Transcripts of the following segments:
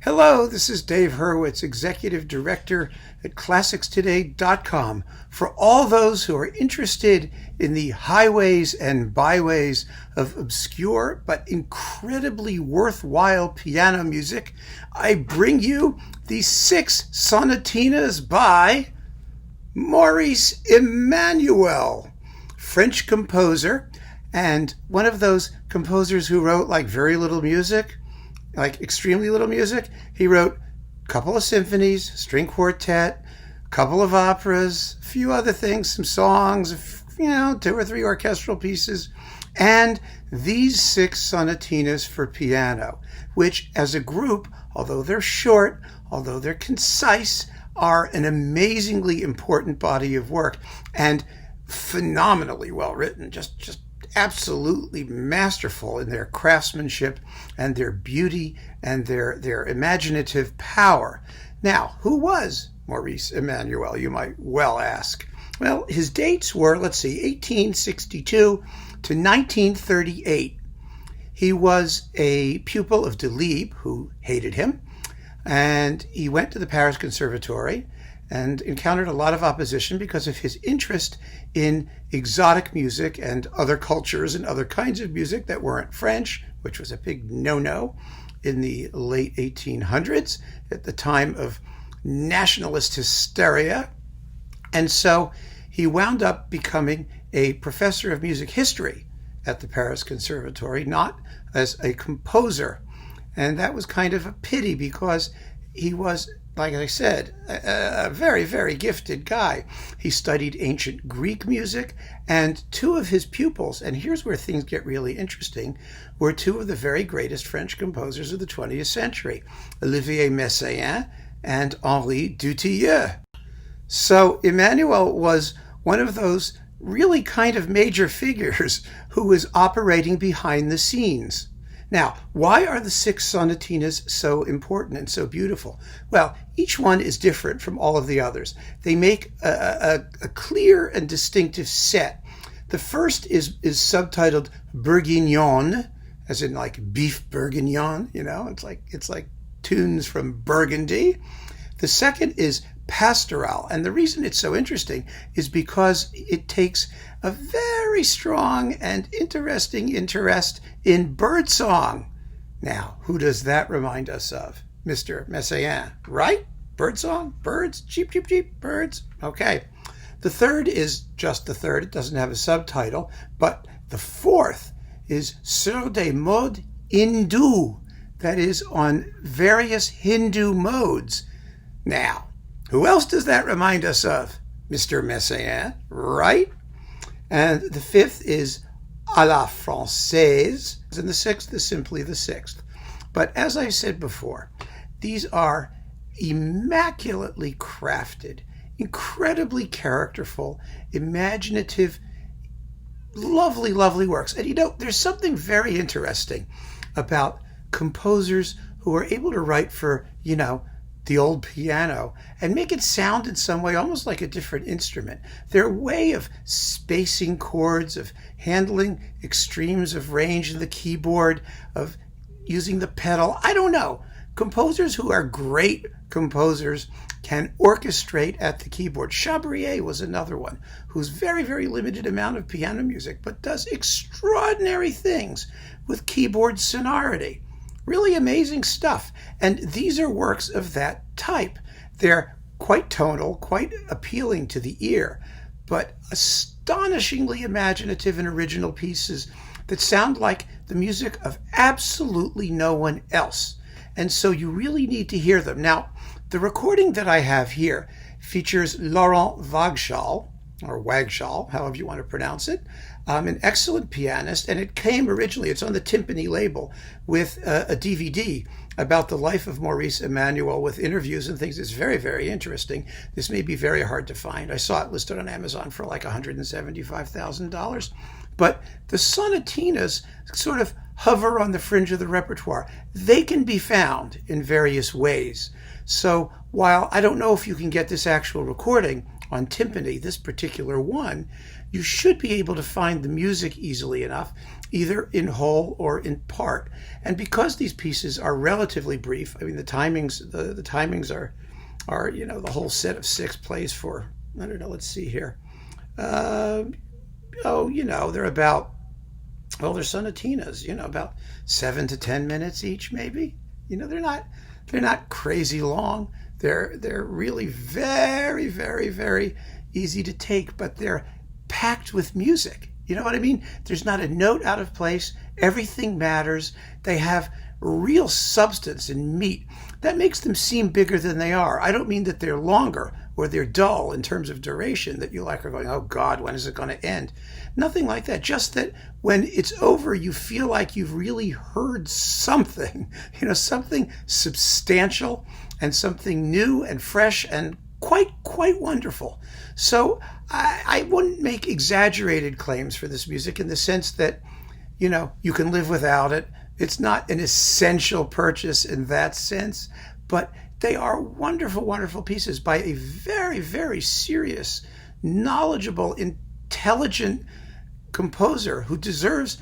Hello, this is Dave Hurwitz, Executive Director at ClassicsToday.com. For all those who are interested in the highways and byways of obscure but incredibly worthwhile piano music, I bring you the 6 Sonatinas by Maurice Emanuel, French composer, and one of those composers who wrote like very little music, like extremely little music. He wrote a couple of symphonies, string quartet, a couple of operas, a few other things, some songs, 2 or 3 orchestral pieces, and these 6 sonatinas for piano, which as a group, although they're short, although they're concise, are an amazingly important body of work and phenomenally well written, just absolutely masterful in their craftsmanship and their beauty and their imaginative power. Now, who was Maurice Emanuel, you might well ask? Well, his dates were, 1862 to 1938. He was a pupil of Delibes, who hated him, and he went to the Paris Conservatory and encountered a lot of opposition because of his interest in exotic music and other cultures and other kinds of music that weren't French, which was a big no-no in the late 1800s at the time of nationalist hysteria. And so he wound up becoming a professor of music history at the Paris Conservatory, not as a composer. And that was kind of a pity because he was, like I said, a very, very gifted guy. He studied ancient Greek music, and 2 of his pupils, and here's where things get really interesting, were 2 of the very greatest French composers of the 20th century, Olivier Messiaen and Henri Dutilleux. So Emmanuel was one of those really kind of major figures who was operating behind the scenes. Now, why are the 6 sonatinas so important and so beautiful? Well, each one is different from all of the others. They make a clear and distinctive set. The first is subtitled Bergen Yon, as in like beef Bergen Yon, it's like tunes from Burgundy. The second is Pastoral, and the reason it's so interesting is because it takes a very strong and interesting interest in birdsong. Now, who does that remind us of? Mr. Messiaen, right? Birdsong? Birds? Cheep, cheep, cheep, birds? Okay. The third is just the third. It doesn't have a subtitle, but the fourth is Sur des modes hindous, that is on various Hindu modes. Now, who else does that remind us of? Mr. Messiaen, right? And the fifth is à la Francaise, and the sixth is simply the sixth. But as I said before, these are immaculately crafted, incredibly characterful, imaginative, lovely, lovely works. And there's something very interesting about composers who are able to write for, the old piano and make it sound in some way almost like a different instrument. Their way of spacing chords, of handling extremes of range in the keyboard, of using the pedal, I don't know. Composers who are great composers can orchestrate at the keyboard. Chabrier was another one who's very, very limited amount of piano music, but does extraordinary things with keyboard sonority. Really amazing stuff. And these are works of that type. They're quite tonal, quite appealing to the ear, but astonishingly imaginative and original pieces that sound like the music of absolutely no one else. And so you really need to hear them. Now, the recording that I have here features Laurent Wagschal, or Wagschal, however you want to pronounce it, an excellent pianist, and it came originally, it's on the Timpani label, with a DVD about the life of Maurice Emanuel with interviews and things. It's very, very interesting. This may be very hard to find. I saw it listed on Amazon for like $175,000. But the Sonatinas sort of hover on the fringe of the repertoire. They can be found in various ways. So while I don't know if you can get this actual recording on Timpani, this particular one, you should be able to find the music easily enough either in whole or in part. And because these pieces are relatively brief, I mean, the timings are the whole set of 6 plays for, I don't know, let's see here. They're about, they're sonatinas, about 7 to 10 minutes each, maybe. They're not crazy long. They're really very, very, very easy to take, but they're packed with music. You know what I mean? There's not a note out of place. Everything matters. They have real substance and meat. That makes them seem bigger than they are. I don't mean that they're longer or they're dull in terms of duration, that you are going, oh God, when is it going to end? Nothing like that. Just that when it's over, you feel like you've really heard something, something substantial and something new and fresh and quite wonderful. So I wouldn't make exaggerated claims for this music in the sense that, you can live without it. It's not an essential purchase in that sense, but they are wonderful, wonderful pieces by a very, very serious, knowledgeable, intelligent composer who deserves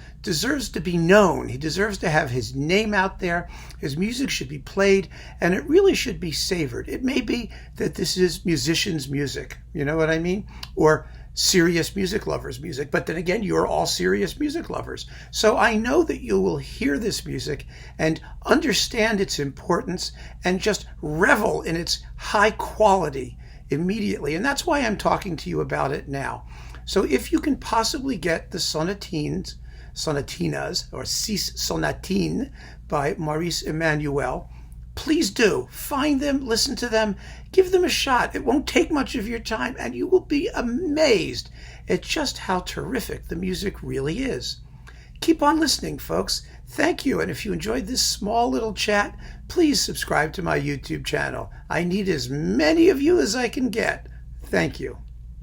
to be known. He deserves to have his name out there. His music should be played, and it really should be savored. It may be that this is musicians' music, you know what I mean? Or serious music lovers' music. But then again, you're all serious music lovers. So I know that you will hear this music and understand its importance and just revel in its high quality immediately. And that's why I'm talking to you about it now. So if you can possibly get the Sonatinas, or Six Sonatines by Maurice Emanuel, please do. Find them, listen to them, give them a shot. It won't take much of your time, and you will be amazed at just how terrific the music really is. Keep on listening, folks. Thank you, and if you enjoyed this small little chat, please subscribe to my YouTube channel. I need as many of you as I can get. Thank you.